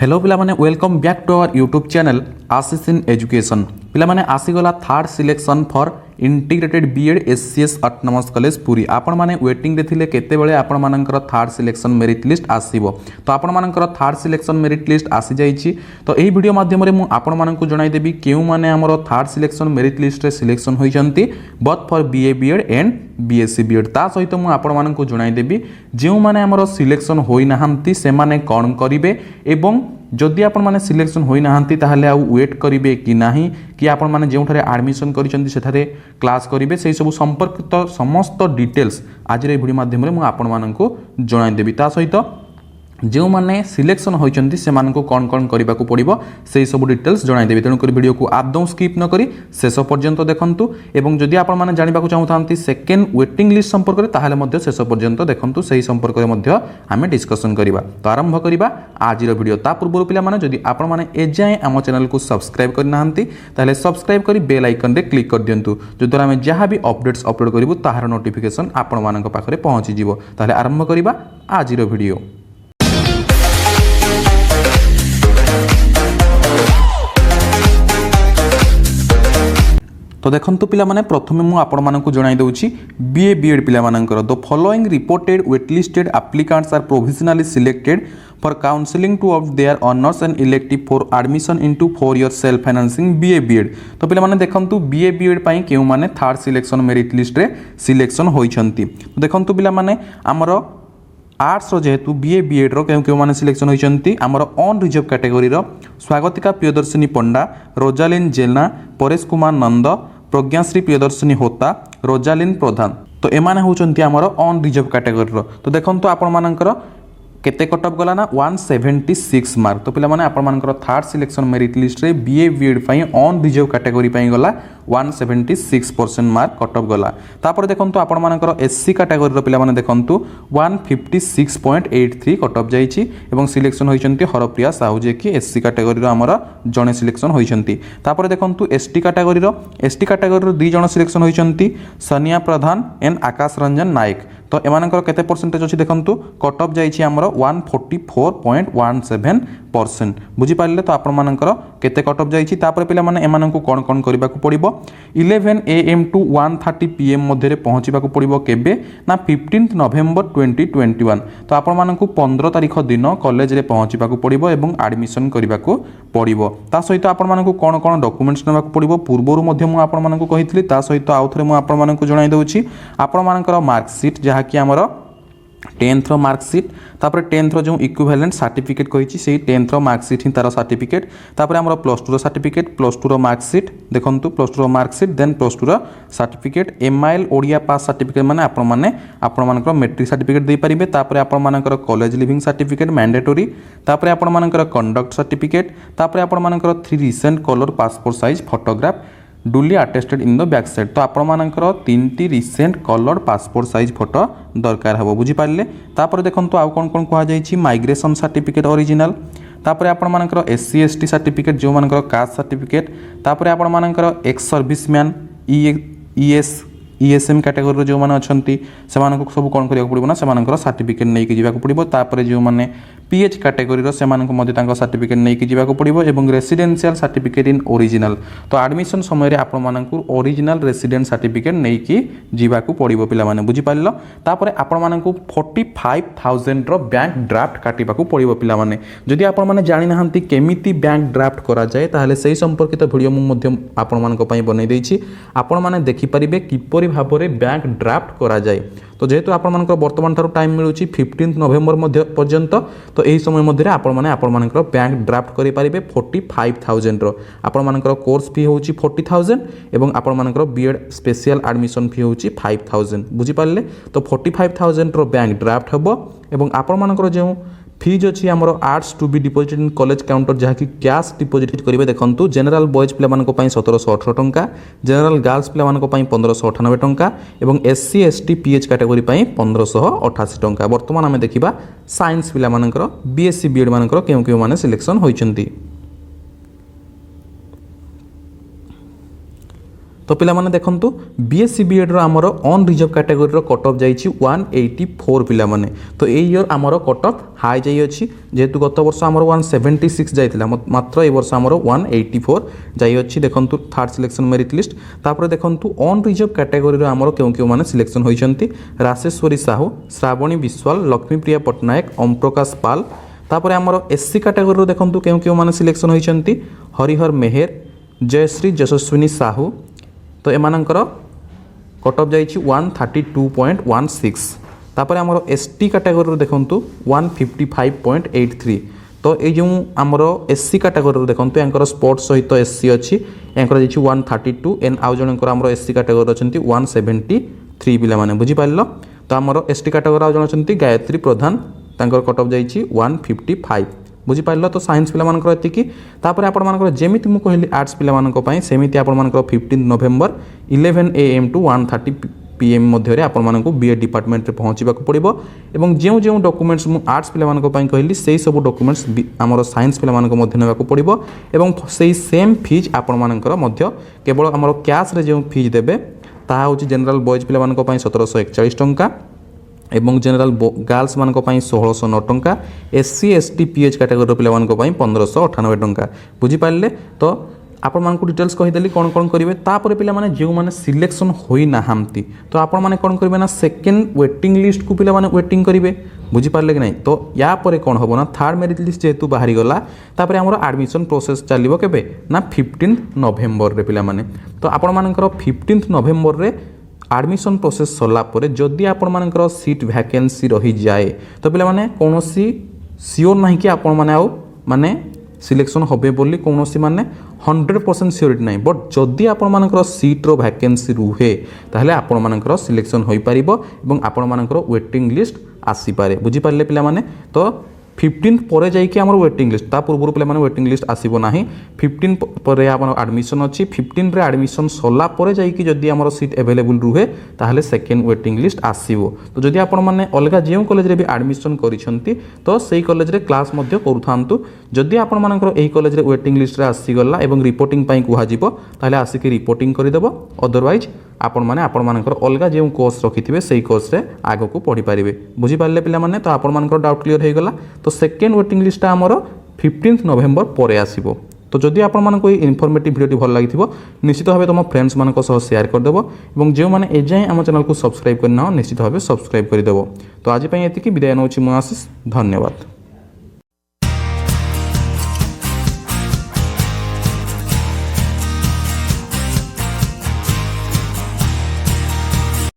Hello पिला माने welcome back to our YouTube channel Ashish in education. पिला माने आसीगला third selection for integrated B.Ed SCS autonomous college Puri. आपण माने वेटिंग रे थिले केते बेले आपण मानकर थर्ड सिलेक्शन मेरिट लिस्ट आसीबो। तो आपण मानकर थर्ड सिलेक्शन मेरिट लिस्ट आसी जाईची। तो एही वीडियो माध्यम रे मु आपण मानकु जणाई देबी केउ माने हमरो थर्ड सिलेक्शन मेरिट लिस्ट रे सिलेक्शन होई जंती both for BA B.Ed and BSc B.Ed। ता सहित मु आपण मानकु जणाई देबी जेउ माने हमरो सिलेक्शन होई नाहंती से माने कोन करिवे एवं जदि आपण माने सिलेक्शन होई नाहंती ताहले आ वेट करिवे कि नाही कि आपण माने जेउठारे एडमिशन करिसंती सेठारे क्लास करिवे सेही सब संपर्कित समस्त डिटेल्स आज रे वीडियो माध्यम रे मु आपण मानकु जणाई देबी। ता सहित जो माने सिलेक्शन होइचंती से मानको कोन कोन करिबा को पड़िबो सेही सब डिटेल्स जणाई देबी। तेणु कर वीडियो को आदौ स्किप न करी शेष पर्यंत देखंतु एवं जदि आपण माने जानिबा को चाहुथांती सेकेंड वेटिंग लिस्ट संपर्क रे ताहाले मध्ये शेष पर्यंत देखंतु सेही संपर्क रे मध्ये आमे डिस्कशन करिबा। तो आरंभ करिबा आज रो वीडियो। ता पूर्व पिला माने जदि आपण माने एजाय हम चैनल को सब्सक्राइब करि नाहंती ताहाले सब्सक्राइब करी बेल आइकन रे क्लिक कर दियंतु जो द्वारा आमे जहां भी अपडेट्स अपलोड करिवु ताहार नोटिफिकेशन आपण मानक पाखरे पहुंची जिवो। ताहाले आरंभ करिबा आज रो वीडियो। तो देखंतु पिला माने प्रथमे मु आपण मानकु जणाई दउची BA B.Ed पिला मानकर the following reported waitlisted applicants are provisionally selected for counselling to of their honours and elective for admission into 4 year self financing BA B.Ed। तो पिला माने देखंतु BA B.Ed पई केउ माने थर्ड सिलेक्शन मेरिट लिस्ट रे सिलेक्शन होइछंती। तो देखंतु पिला माने हमरो आर्ट्स रो जेहेतु BA B.Ed रो केउ माने सिलेक्शन होइछंती हमरो ऑन रिजर्व कैटेगरी रो स्वागतिका प्रियदर्शिनी पंडा, रोजालिन जेना, परेश कुमार नंद, प्रज्ञाश्री प्रियदर्शिनी होता, रोजालिन प्रधान। तो एमाने होचंती हमरो ऑन रिजर्व कैटेगरी रो। तो देखंतु आपण मानकर केते कट ऑफ गला ना 176 मार्क। तो पिला माने आपण मानकर थर्ड सिलेक्शन मेरिट लिस्ट रे BA B.Ed पई ऑन रिजर्व कैटेगरी पई गला 176% मार्क कट ऑफ गला। तापर देखंतु आपण मानकर SC कैटेगरी रो पिला माने देखंतु 156.83 कट ऑफ जाईची एवं सिलेक्शन होइचंती हरप्रिया साहू जे कि SC कैटेगरी रो हमर जणे सिलेक्शन होइचंती। तापर देखंतु ST कैटेगरी रो 2 जण सिलेक्शन होइचंती सनिया प्रधान एंड आकाश रंजन नायक। तो एमानकर केते परसेंटेज अछि देखंतु कट ऑफ जाईची हमर 144.17%। बुझी पाले तो आपण मानकर केते कट ऑफ जाईची। तापर पिला माने एमानकु कोन कोन करिबा को पड़िबो 11 AM टू 1:30 PM मध्ये रे पहुंचीबा को पड़िबो केबे ना 15 नवेम्बर 2021। तो आपण मानकु 15 तारिख दिन कॉलेज रे पहुंचीबा को पड़िबो एवं एडमिशन करिबा को पड़िबो। ता सहित आपण मानकु कोन कोन डॉक्यूमेंट्स नेबा को पड़िबो पूर्वरु मध्ये मु आपण मानकु कहितली। ता सहित आउथरे मु आपण मानकु जणाई दउची आपण मानकर मार्कशीट जहा कि हमर 10th रो मार्कशीट, तापर 10th रो जो इक्विवेलेंट सर्टिफिकेट कहिछि सेही 10th रो मार्कशीट ही तार सर्टिफिकेट, तापर हमर +2 रो सर्टिफिकेट, +2 रो मार्कशीट देखंतु +2 रो मार्कशीट देन +2 रो सर्टिफिकेट, MIL ओडिया पास सर्टिफिकेट माने आपण मानकर मैट्रिक सर्टिफिकेट दे परिबे। तापर आपण मानकर कॉलेज लिविंग सर्टिफिकेट मैंडेटरी, तापर आपण मानकर कंडक्ट सर्टिफिकेट, तापर आपण मानकर 3 recent colour passport size photograph duly attested in the back side. तो आपण मानकर 3टी recent colour passport size photo दरकार हबो। बुझी पाले। तापर देखंतु आ कोन कोन कहा जाईछि माइग्रेशन सर्टिफिकेट ओरिजिनल, तापर आपण मानकर SC ST सर्टिफिकेट जो मानकर कास्ट सर्टिफिकेट, तापर आपण मानकर एक्स सर्विसमैन ESM कैटेगरी रो जो माने अछंती से मानको सब कोन करिया पड़िबो ना से मानकर सर्टिफिकेट नै कि जिबा को पड़िबो। तापर जो माने PH कैटेगरी रो से मानको मध्ये तांको सर्टिफिकेट नै कि जिबा को पड़िबो एवं रेसिडेंशियल सर्टिफिकेट इन ओरिजिनल। तो एडमिशन समय रे आपण मानकु ओरिजिनल रेसिडेंट सर्टिफिकेट नै कि जिबा को पड़िबो पिला माने। बुझी पाइलो। तापर आपण मानकु 45000 रो बैंक ड्राफ्ट काटिबा को पड़िबो पिला माने। जदि आपण माने जानि नाहंती केमिति बैंक ड्राफ्ट करा जाय ताहले सेही संपर्कित वीडियो मु मध्ये आपण मानको पई बनै दैछि। आपण माने देखि परिबे किपरि भाबरे बैंक ड्राफ्ट करा जाय। तो जेहेतु आपण मानकर वर्तमान थारु टाइम मिलुची 15 नवेम्बर मध्य पर्यंत। तो एही समय मध्ये आपण मानकर बैंक ड्राफ्ट करि परिबे 45000 रो। आपण मानकर कोर्स फी होउची 40000 एवं आपण मानकर B.Ed स्पेशल एडमिशन फी होउची 5000। बुझी पाले। तो 45000 रो बैंक ड्राफ्ट हबो एवं आपण मानकर जे फीज अच्छी आमर arts to be deposit in college counter जहाँकि कैश डिपोजिट करेंगे। देखो जनरल बॉयज पिला 1718 टंका, जनरल गर्ल्स पिला 1598 टंका एवं SC ST PH कैटेगरी 1588 टंका। वर्तमान आम देखा साइंस पिला BSc B.Ed मानकर केउ केउ माने सिलेक्शन होइछंती। तो पिला माने देखंतु बीएससी बीएड रो हमरो ऑन रिजर्व कैटेगरी रो कट ऑफ जाईछि 184 पिला माने। तो ए ईयर हमरो कट ऑफ हाई जाई अछि जेतु गत वर्ष हमरो 176 जाइतिला मात्र ए वर्ष हमरो 184 जाई अछि। देखंतु थर्ड सिलेक्शन मेरिट लिस्ट तापर देखंतु ऑन रिजर्व कैटेगरी रो हमरो केउ माने सिलेक्शन होइछंती राशेश्वरी साहू, श्रावणी विश्वाल, लक्ष्मीप्रिया पटनायक, ओम प्रकाश पाल। तापर हमरो एससी कैटेगरी रो देखंतु केउ माने सिलेक्शन होइछंती हरिहर मेहर, जयश्री यशस्विनी साहू। तो एमानंकर कट ऑफ जाइछि 132.16। तापर हमरो एसटी कैटेगरी देखंतु 155.83। तो ये जो आमर एससी कैटेगरी देखंतु यांकर स्पोर्ट्स सहित एससी अछि यांकर जाइछि 132 एन आउ जनकर हमरो एससी कैटेगरी अछंती 173 पिला माने बुझि पाइलो। तो हमरो एसटी कैटेगरी आउ जन अछंती गायत्री प्रधान तांकर कट ऑफ जाइछि 155 बुझिपार। तो साइंस पिला मानकर एतिकी तापर आपण मानकर जेमिति मु कहली आर्ट्स पिला मानक पई सेमिति आपण मानकर 15 नवेम्बर 11 AM टू 1:30 PM मध्य रे आपण मानक बीएड डिपार्टमेंट रे पहुंचीबा को पड़िबो एवं जेउ जेउ डॉक्यूमेंट्स मु आर्ट्स पिला मानक पई कहली सेही सब डॉक्यूमेंट्स हमर साइंस पिला मानक मध्य नेबा को पड़िबो एवं सेही सेम फीस आपण मानकर मध्य केवल हमर कैश रे जेउ फीस देबे ताहा होची जनरल बॉयज पिला मानक पई 1741 टंका एवं जनरल गर्ल्स मानक पई 1609 टंका, एससी एसटी पीएच कैटेगरी पिला मानक पई 1598 टंका बुझी पाइले। तो आपण मानक डिटेल्स कहि देली कोन कोन करिवे तापर पिला माने जेउ माने सिलेक्शन होई ना हमती तो आपण माने कोन करिवे ना सेकंड वेटिंग लिस्ट को पिला माने वेटिंग करिवे बुझी पारले कि नहीं। तो या परे कोन हबो ना थर्ड मेरिट लिस्ट जेतु बाहरी गला तापर हमर एडमिशन प्रोसेस चलिबो केबे ना 15 नवेम्बर रे पिला माने। तो आपण मानकर 15 नवेम्बर रे एडमिशन प्रोसेस सरला परे जदि आपण मानकर सीट वैकेंसी रही जाए तो पिला माने कोनोसी सियोर नाही कि आपण माने आउ माने सिलेक्शन होबे बोली कोनोसी माने 100% सियोरिटी नाही बट जदि आपण मानकर सीट रो वैकेंसी रुहे ताहले आपण मानकर सिलेक्शन होई परिबो एवं आपण मानकर वेटिंग लिस्ट आसी पारे बुझी पारले पिला माने। तो 15 पर जाइए आम वेटिंग लिस्ट ता पूर्व पे वेटिंग लिस्ट आसब ना 15 पर एडमिशन अच्छी 15 रे एडमिशन सरला पर जाइए जदि आम सीट एवेलेबल रुहे ताहले सेकेंड वेटिंग लिस्ट आसो। तो जदि आपण मैंने अलग जो कॉलेज रे भी एडमिशन करिसेंती तो सही कॉलेज रे क्लास मध्य करूथांतु जदि आपण मानकर एही कॉलेज रे वेटिंग लिस्ट रे आसीगला एवं रिपोर्टिंग पई कुहाजिबो ताहले आसिक रिपोर्टिंग करदेव अदरवाइज आपण माने आपण मानकर अलग जो कोर्स रखिथिबे सही कोर्स रे आगो को पढ़ी पारिबे बुझी पारले पिला माने। तो आपण मानकर डाउट क्लियर हो गला। तो सेकेंड वेटिंग लिस्ट आमर 15 नवेम्बर पर आसीबो। तो जदि आपण मानको ई इनफॉर्मेटिव वीडियो भल लागिथिबो निश्चित भाबे तुम फ्रेंड्स मानको सह शेयर करदेव एवं जो माने एजाय आम चैनल को सब्सक्राइब करना निश्चित भाबे सब्सक्राइब करदेव। तो आज पई एतिकी विदाय नउछि मु आशीष, धन्यवाद।